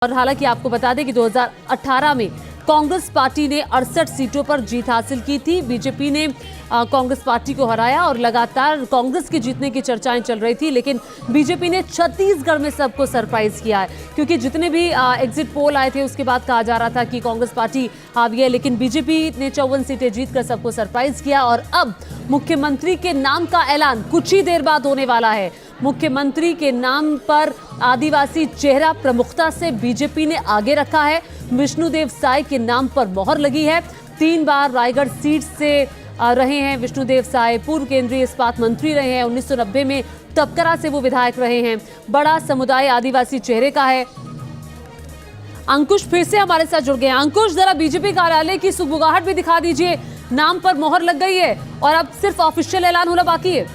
और हालांकि आपको बता दें कि 2018 में कांग्रेस पार्टी ने 68 सीटों पर जीत हासिल की थी। बीजेपी ने कांग्रेस पार्टी को हराया और लगातार कांग्रेस के जीतने की चर्चाएं चल रही थी, लेकिन बीजेपी ने छत्तीसगढ़ में सबको सरप्राइज किया है, क्योंकि जितने भी एग्जिट पोल आए थे उसके बाद कहा जा रहा था कि कांग्रेस पार्टी हावी है, लेकिन बीजेपी ने 54 सीटें जीतकर सबको सरप्राइज किया। और अब मुख्यमंत्री के नाम का ऐलान कुछ ही देर बाद होने वाला है। मुख्यमंत्री के नाम पर आदिवासी चेहरा प्रमुखता से बीजेपी ने आगे रखा है। विष्णुदेव साय के नाम पर मोहर लगी है। 3 बार रायगढ़ सीट से रहे हैं विष्णुदेव साय। पूर्व केंद्रीय इस्पात मंत्री रहे हैं। 1990 में तपकरा से वो विधायक रहे हैं। बड़ा समुदाय आदिवासी चेहरे का है। अंकुश फिर से हमारे साथ जुड़ गए हैं। अंकुश, जरा बीजेपी कार्यालय की सुगबुगाहट भी दिखा दीजिए। नाम पर मोहर लग गई है और अब सिर्फ ऑफिशियल ऐलान होना बाकी है।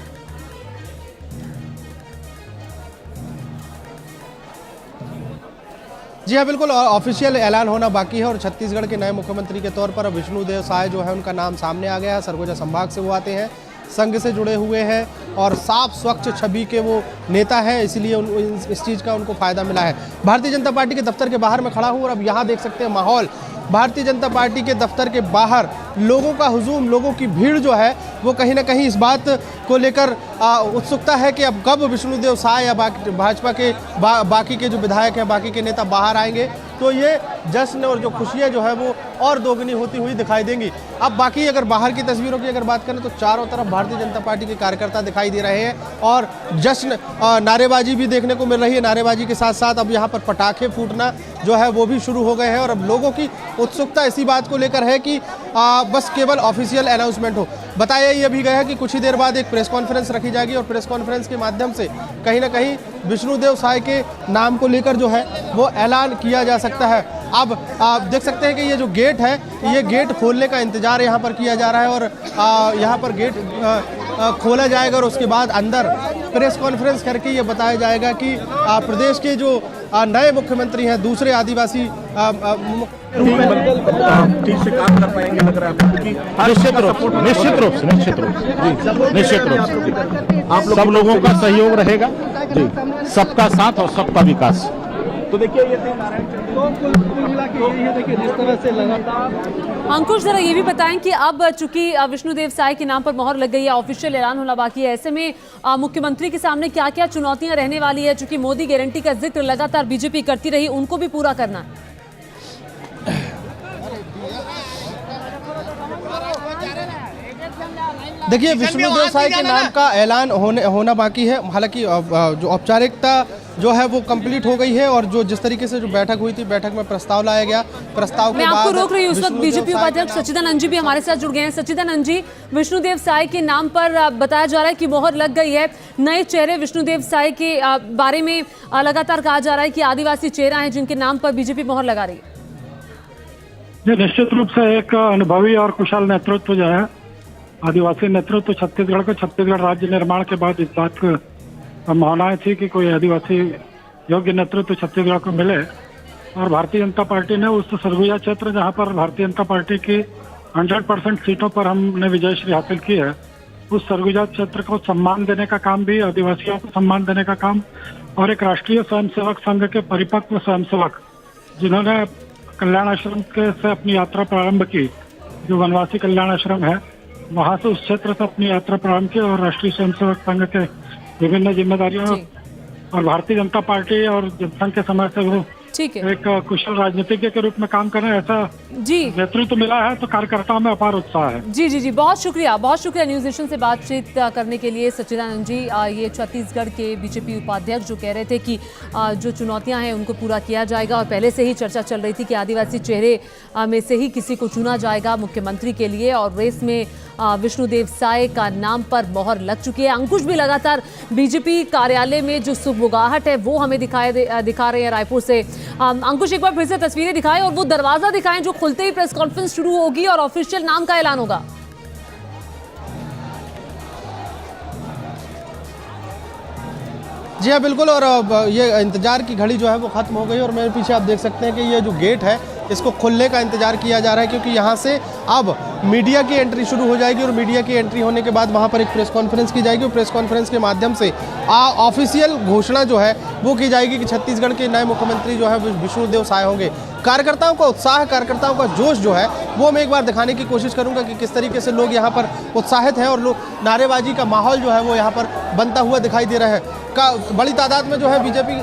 जी हाँ, बिल्कुल ऑफिशियल ऐलान होना बाकी है और छत्तीसगढ़ के नए मुख्यमंत्री के तौर पर विष्णुदेव साय जो है उनका नाम सामने आ गया है। सरगुजा संभाग से वो आते हैं, संघ से जुड़े हुए हैं और साफ स्वच्छ छवि के वो नेता हैं, इसलिए इस चीज़ का उनको फ़ायदा मिला है। भारतीय जनता पार्टी के दफ्तर के बाहर मैं खड़ा हूँ और अब यहाँ देख सकते हैं माहौल। भारतीय जनता पार्टी के दफ्तर के बाहर लोगों का हुजूम, लोगों की भीड़ जो है वो कहीं ना कहीं इस बात को लेकर उत्सुकता है कि अब कब विष्णुदेव साय या भाजपा के बाकी के जो विधायक हैं, बाकी के नेता बाहर आएंगे तो ये जश्न और जो खुशियाँ जो है वो और दोगुनी होती हुई दिखाई देंगी। अब बाकी अगर बाहर की तस्वीरों की अगर बात करें तो चारों तरफ भारतीय जनता पार्टी के कार्यकर्ता दिखाई दे रहे हैं और जश्न नारेबाजी भी देखने को मिल रही है। नारेबाजी के साथ साथ अब यहाँ पर पटाखे फूटना जो है वो भी शुरू हो गए हैं और अब लोगों की उत्सुकता इसी बात को लेकर है कि बस केवल ऑफिशियल अनाउंसमेंट हो। बताया ये भी गया है कि कुछ ही देर बाद एक प्रेस कॉन्फ्रेंस रखी जाएगी और प्रेस कॉन्फ्रेंस के माध्यम से कहीं ना कहीं विष्णुदेव साय के नाम को लेकर जो है वो ऐलान किया जा सकता है। अब आप देख सकते हैं कि ये जो गेट है, ये गेट खोलने का इंतजार यहाँ पर किया जा रहा है और यहाँ पर गेट खोला जाएगा और उसके बाद अंदर प्रेस कॉन्फ्रेंस करके ये बताया जाएगा कि प्रदेश के जो नए मुख्यमंत्री हैं, दूसरे आदिवासी ठीक से काम कर पाएंगे लग रहा है। निश्चित रूप से आप सब लोगों का सहयोग रहेगा जी, सबका साथ और सबका विकास। तो देखिए ये जिस तरह से लगातार। अंकुश, जरा ये भी बताएं कि अब चूंकि विष्णुदेव साय के नाम पर मोहर लग गई है, ऑफिशियल ऐलान होना बाकी है, ऐसे में मुख्यमंत्री के सामने क्या क्या चुनौतियां रहने वाली है? चूंकि मोदी गारंटी का जिक्र लगातार बीजेपी करती रही, उनको भी पूरा करना है। देखिए, विष्णुदेव साय के नाम का ऐलान होना बाकी है। हालांकि जो औपचारिकता जो है वो कंप्लीट हो गई है और जो जिस तरीके से जो बैठक हुई थी, बैठक में प्रस्ताव लाया गया। प्रस्ताव के बाद मैं आपको रोक रही हूँ, उस वक्त बीजेपी उपाध्यक्ष सच्चिदानंद जी भी हमारे साथ जुड़ गए हैं। सच्चिदानंद जी, विष्णुदेव साय के नाम पर बताया जा रहा है कि मोहर लग गई है। नए चेहरे विष्णुदेव साय के बारे में लगातार कहा जा रहा है कि आदिवासी चेहरा है जिनके नाम पर बीजेपी मोहर लगा रही है। निश्चित रूप से एक अनुभवी और कुशल नेतृत्व जो है, आदिवासी नेतृत्व छत्तीसगढ़ को, छत्तीसगढ़ राज्य निर्माण के बाद इस बात की संभावनाएं थी कि कोई आदिवासी योग्य नेतृत्व छत्तीसगढ़ को मिले और भारतीय जनता पार्टी ने उस सरगुजा क्षेत्र जहां पर भारतीय जनता पार्टी की 100% सीटों पर हमने विजयश्री हासिल की है, उस सरगुजा क्षेत्र को सम्मान देने का काम भी, आदिवासियों को सम्मान देने का काम और एक राष्ट्रीय स्वयंसेवक संघ के परिपक्व स्वयंसेवक जिन्होंने कल्याण आश्रम के से अपनी यात्रा प्रारंभ की, जो वनवासी कल्याण आश्रम है, वहां से उस क्षेत्र से अपनी यात्रा प्रारंभ की और राष्ट्रीय स्वयंसेवक संघ के विभिन्न जिम्मेदारियों और भारतीय जनता पार्टी और जनसंघ के समय से वो एक कुशल राजनीतिज्ञ के रूप में काम कर रहे हैं। ऐसा जी नेतृत्व मिला है तो कार्यकर्ताओं में अपार उत्साह है। जी, बहुत शुक्रिया न्यूज नेशन से बातचीत करने के लिए सच्चिदानंद जी। ये छत्तीसगढ़ के बीजेपी उपाध्यक्ष जो कह रहे थे कि जो चुनौतियां हैं उनको पूरा किया जाएगा और पहले से ही चर्चा चल रही थी कि आदिवासी चेहरे में से ही किसी को चुना जाएगा मुख्यमंत्री के लिए और रेस में विष्णुदेव साय का नाम पर मोहर लग चुकी है। अंकुश भी लगातार बीजेपी कार्यालय में जो सुगबुगाहट है वो हमें दिखा रहे हैं रायपुर से। अंकुश, एक बार फिर से तस्वीरें दिखाएं और वो दरवाजा दिखाएं जो खुलते ही प्रेस कॉन्फ्रेंस शुरू होगी और ऑफिशियल नाम का ऐलान होगा। जी हाँ, बिल्कुल। और ये इंतजार की घड़ी जो है वो खत्म हो गई और मेरे पीछे आप देख सकते हैं कि ये जो गेट है इसको खुलने का इंतजार किया जा रहा है, क्योंकि यहाँ से अब मीडिया की एंट्री शुरू हो जाएगी और मीडिया की एंट्री होने के बाद वहाँ पर एक प्रेस कॉन्फ्रेंस की जाएगी और प्रेस कॉन्फ्रेंस के माध्यम से ऑफिशियल घोषणा जो है वो की जाएगी कि छत्तीसगढ़ के नए मुख्यमंत्री जो है विष्णुदेव साय होंगे। कार्यकर्ताओं का उत्साह, कार्यकर्ताओं का जोश जो है वो मैं एक बार दिखाने की कोशिश करूंगा कि किस तरीके से लोग यहाँ पर उत्साहित हैं और लोग नारेबाजी का माहौल जो है वो यहाँ पर बनता हुआ दिखाई दे रहा है। बड़ी तादाद में जो है बीजेपी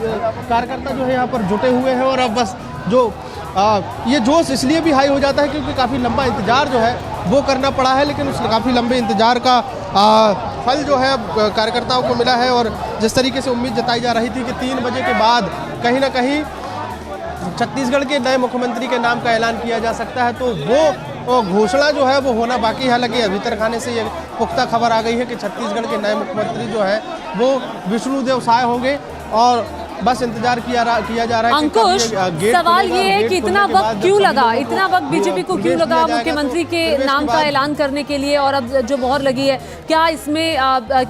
कार्यकर्ता जो है यहाँ पर जुटे हुए हैं और अब बस जो ये जोश इसलिए भी हाई हो जाता है क्योंकि काफ़ी लंबा इंतजार जो है वो करना पड़ा है, लेकिन उस काफ़ी लंबे इंतजार का फल जो है अब कार्यकर्ताओं को मिला है। और जिस तरीके से उम्मीद जताई जा रही थी कि 3 बजे के बाद कहीं ना कहीं छत्तीसगढ़ के नए मुख्यमंत्री के नाम का ऐलान किया जा सकता है, तो वो घोषणा जो है वो होना बाकी है। हालांकि अभी तक खाने से ये पुख्ता खबर आ गई है कि छत्तीसगढ़ के नए मुख्यमंत्री जो है वो विष्णुदेव साय होंगे और बस इंतजार किया जा रहा है। अंकुश, सवाल ये है कि इतना वक्त क्यों लगा, इतना वक्त बीजेपी को क्यों लगा मुख्यमंत्री के नाम का ऐलान करने के लिए, और अब जो मोहर लगी है क्या इसमें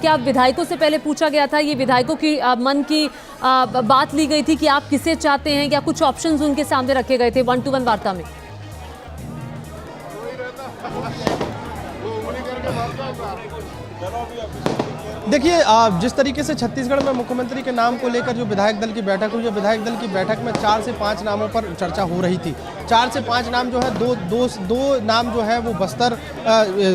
क्या विधायकों से पहले पूछा गया था, ये विधायकों की मन की बात ली गई थी कि आप किसे चाहते हैं, या कुछ ऑप्शंस उनके सामने रखे गए थे 1-to-1 वार्ता में? देखिए, जिस तरीके से छत्तीसगढ़ में मुख्यमंत्री के नाम को लेकर जो विधायक दल की बैठक हुई है, विधायक दल की बैठक में 4 से 5 नामों पर चर्चा हो रही थी। 4 से 5 नाम जो है दो नाम जो है वो बस्तर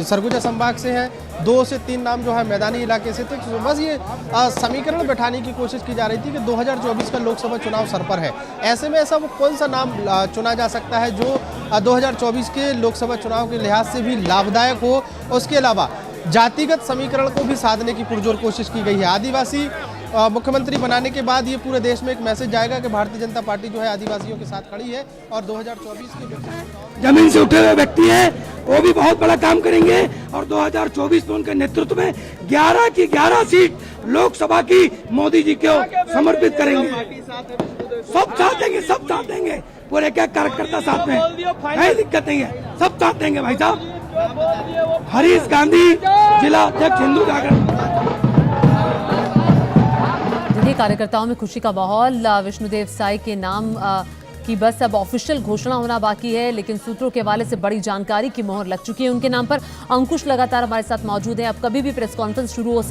सरगुजा संभाग से हैं, 2 से 3 नाम जो है मैदानी इलाके से। तो बस ये समीकरण बैठाने की कोशिश की जा रही थी कि 2024 का लोकसभा चुनाव सर पर है, ऐसे में ऐसा वो कौन सा नाम चुना जा सकता है जो 2024 के लोकसभा चुनाव के लिहाज से भी लाभदायक हो। उसके अलावा जातिगत समीकरण को भी साधने की पुरजोर कोशिश की गई है। आदिवासी मुख्यमंत्री बनाने के बाद ये पूरे देश में एक मैसेज जाएगा कि भारतीय जनता पार्टी जो है आदिवासियों के साथ खड़ी है और 2024 के जमीन से उठे हुए व्यक्ति हैं, वो भी बहुत बड़ा काम करेंगे और 2024 में उनके नेतृत्व में 11 की 11 सीट लोकसभा की मोदी जी को समर्पित करेंगे। सब साथ देंगे, सब साथ देंगे, पूरे क्या कार्यकर्ता साथ में, कोई दिक्कत नहीं है, सब साथ देंगे भाई साहब। हरीश गांधी, जिला अध्यक्ष हिंदू जागरण। देखिए, कार्यकर्ताओं में खुशी का माहौल। विष्णुदेव साय के नाम की बस अब ऑफिशियल घोषणा होना बाकी है, लेकिन सूत्रों के हवाले से बड़ी जानकारी की मोहर लग चुकी है उनके नाम पर। अंकुश लगातार हमारे साथ मौजूद है, अब कभी भी प्रेस कॉन्फ्रेंस शुरू हो